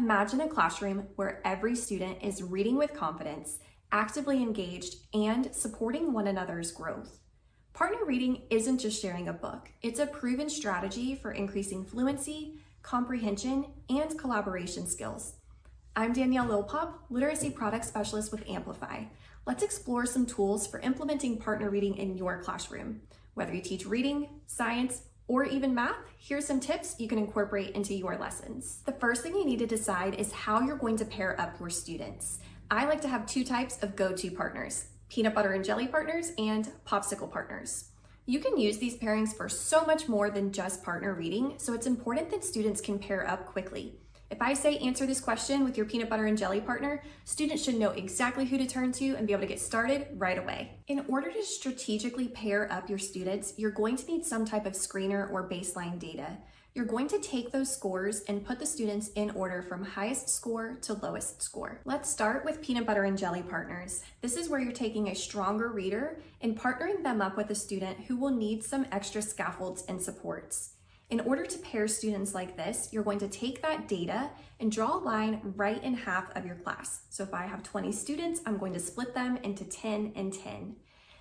Imagine a classroom where every student is reading with confidence, actively engaged, and supporting one another's growth. Partner reading isn't just sharing a book. It's a proven strategy for increasing fluency, comprehension, and collaboration skills. I'm Danielle Lillpop, Literacy Product Specialist with Amplify. Let's explore some tools for implementing partner reading in your classroom. Whether you teach reading, science, or even math, here's some tips you can incorporate into your lessons. The first thing you need to decide is how you're going to pair up your students. I like to have two types of go-to partners: peanut butter and jelly partners and popsicle partners. You can use these pairings for so much more than just partner reading, so it's important that students can pair up quickly. If I say answer this question with your peanut butter and jelly partner, students should know exactly who to turn to and be able to get started right away. In order to strategically pair up your students, you're going to need some type of screener or baseline data. You're going to take those scores and put the students in order from highest score to lowest score. Let's start with peanut butter and jelly partners. This is where you're taking a stronger reader and partnering them up with a student who will need some extra scaffolds and supports. In order to pair students like this, you're going to take that data and draw a line right in half of your class. So if I have 20 students, I'm going to split them into 10 and 10.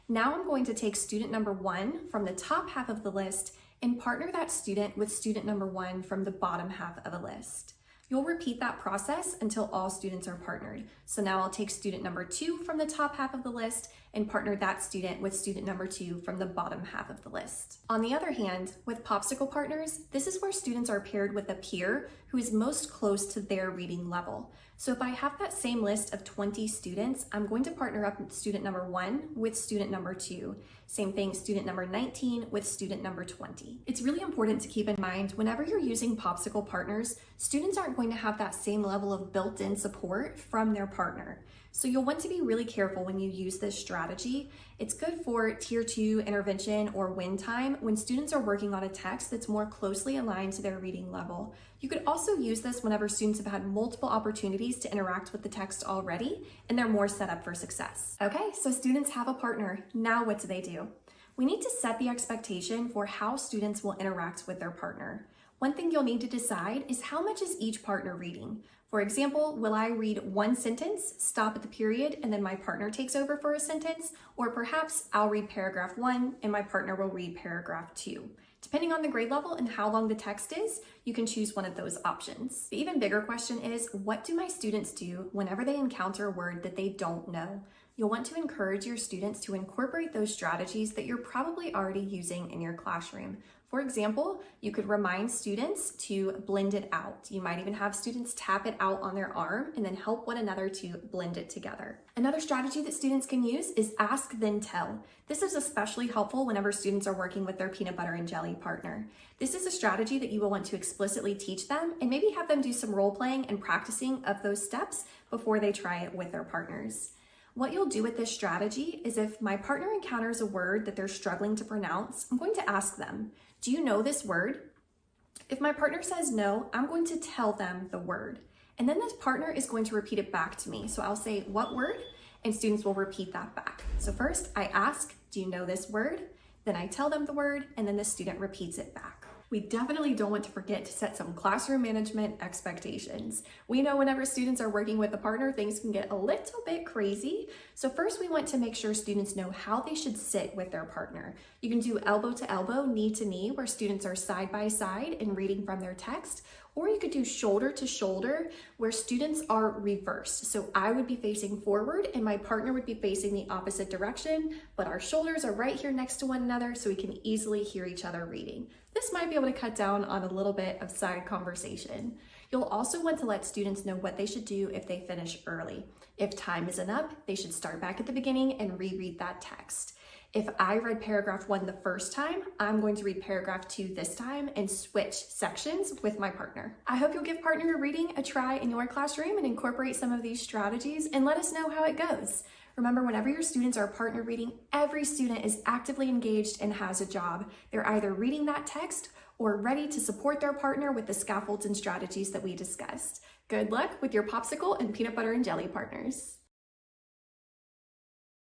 Now I'm going to take student number 1 from the top half of the list and partner that student with student number 1 from the bottom half of a list. You'll repeat that process until all students are partnered. So now I'll take student number 2 from the top half of the list and partner that student with student number 2 from the bottom half of the list. On the other hand, with popsicle partners, this is where students are paired with a peer who is most close to their reading level. So if I have that same list of 20 students, I'm going to partner up student number 1 with student number 2. Same thing, student number 19 with student number 20. It's really important to keep in mind whenever you're using popsicle partners, students aren't going to have that same level of built-in support from their partner. So you'll want to be really careful when you use this strategy. It's good for tier 2 intervention or win time when students are working on a text that's more closely aligned to their reading level. You could also use this whenever students have had multiple opportunities to interact with the text already and they're more set up for success. Okay, so students have a partner. Now what do they do? We need to set the expectation for how students will interact with their partner. One thing you'll need to decide is how much is each partner reading. For example, will I read one sentence, stop at the period, and then my partner takes over for a sentence? Or perhaps I'll read paragraph 1 and my partner will read paragraph 2. Depending on the grade level and how long the text is, you can choose one of those options. The even bigger question is, what do my students do whenever they encounter a word that they don't know? You'll want to encourage your students to incorporate those strategies that you're probably already using in your classroom. For example, you could remind students to blend it out. You might even have students tap it out on their arm and then help one another to blend it together. Another strategy that students can use is ask then tell. This is especially helpful whenever students are working with their peanut butter and jelly partner. This is a strategy that you will want to explicitly teach them and maybe have them do some role playing and practicing of those steps before they try it with their partners. What you'll do with this strategy is if my partner encounters a word that they're struggling to pronounce, I'm going to ask them, do you know this word? If my partner says no, I'm going to tell them the word. And then this partner is going to repeat it back to me. So I'll say, what word? And students will repeat that back. So first I ask, do you know this word? Then I tell them the word, and then the student repeats it back. We definitely don't want to forget to set some classroom management expectations. We know whenever students are working with a partner, things can get a little bit crazy. So first we want to make sure students know how they should sit with their partner. You can do elbow to elbow, knee to knee, where students are side by side and reading from their text. Or you could do shoulder to shoulder, where students are reversed. So I would be facing forward and my partner would be facing the opposite direction, but our shoulders are right here next to one another so we can easily hear each other reading. This might be able to cut down on a little bit of side conversation. You'll also want to let students know what they should do if they finish early. If time isn't up, they should start back at the beginning and reread that text. If I read paragraph 1 the first time, I'm going to read paragraph 2 this time and switch sections with my partner. I hope you'll give partner reading a try in your classroom and incorporate some of these strategies and let us know how it goes. Remember, whenever your students are partner reading, every student is actively engaged and has a job. They're either reading that text or ready to support their partner with the scaffolds and strategies that we discussed. Good luck with your popsicle and peanut butter and jelly partners.